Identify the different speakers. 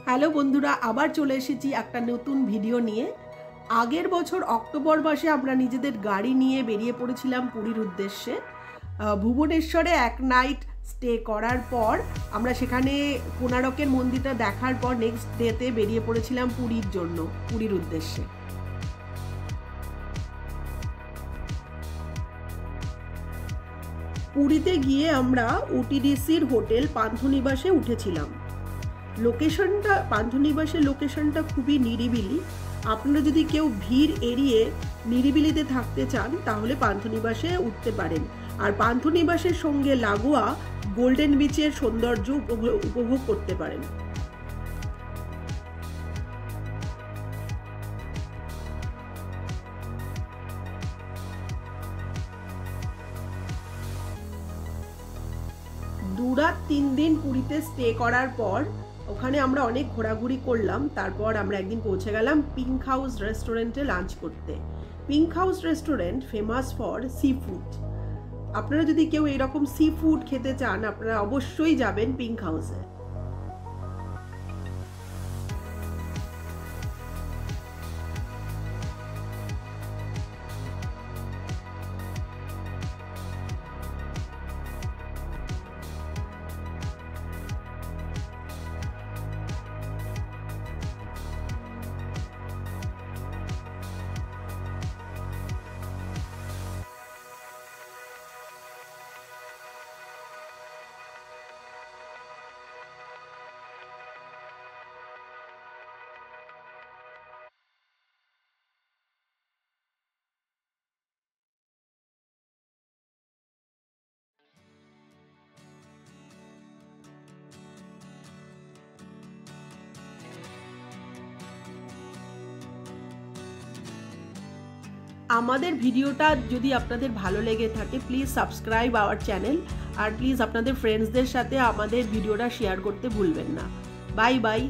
Speaker 1: Hello বন্ধুরা, আবার চলে এসেছি একটা নতুন ভিডিও নিয়ে। আগের বছর অক্টোবর মাসে আমরা নিজেদের গাড়ি নিয়ে বেরিয়ে পড়েছিলাম পুরীর উদ্দেশ্যে। ভুবনেশ্বরে এক নাইট স্টে করার পর আমরা সেখানে কোণারকের মন্দিরটা দেখার পর নেক্সট ডেতে বেরিয়ে পড়েছিলাম পুরীর উদ্দেশ্যে। পুরীতে গিয়ে আমরা ওটিডিসির হোটেল পান্থনিবাসে উঠেছিলাম। পান্থনিবাসের লোকেশনটা খুবই নিরিবিলি। আপনারা যদি কেউ ভিড় এড়িয়ে নিরিবিলিতে থাকতে চান তাহলে পান্থনিবাসে উঠতে পারেন। আর পান্থনিবাসের সঙ্গে লাগোয়া গোল্ডেন বিচের সৌন্দর্য উপভোগ করতে পারেন। দুরাত 3 দিন পুরীতে স্টে করার পর ওখানে আমরা অনেক ঘোরাঘুরি করলাম। তারপর আমরা একদিন পৌঁছে গেলাম পিঙ্ক হাউস রেস্টুরেন্টে লাঞ্চ করতে। Pink house restaurant famous for sea food. আপনারা যদি কেউ এরকম সি ফুড খেতে চান আপনারা অবশ্যই যাবেন পিঙ্ক হাউসে। আমাদের ভিডিওটা যদি আপনাদের ভালো লেগে থাকে প্লিজ সাবস্ক্রাইব আওয়ার চ্যানেল, আর প্লিজ আপনাদের ফ্রেন্ডসদের সাথে আমাদের ভিডিওটা শেয়ার করতে ভুলবেন না। Bye by.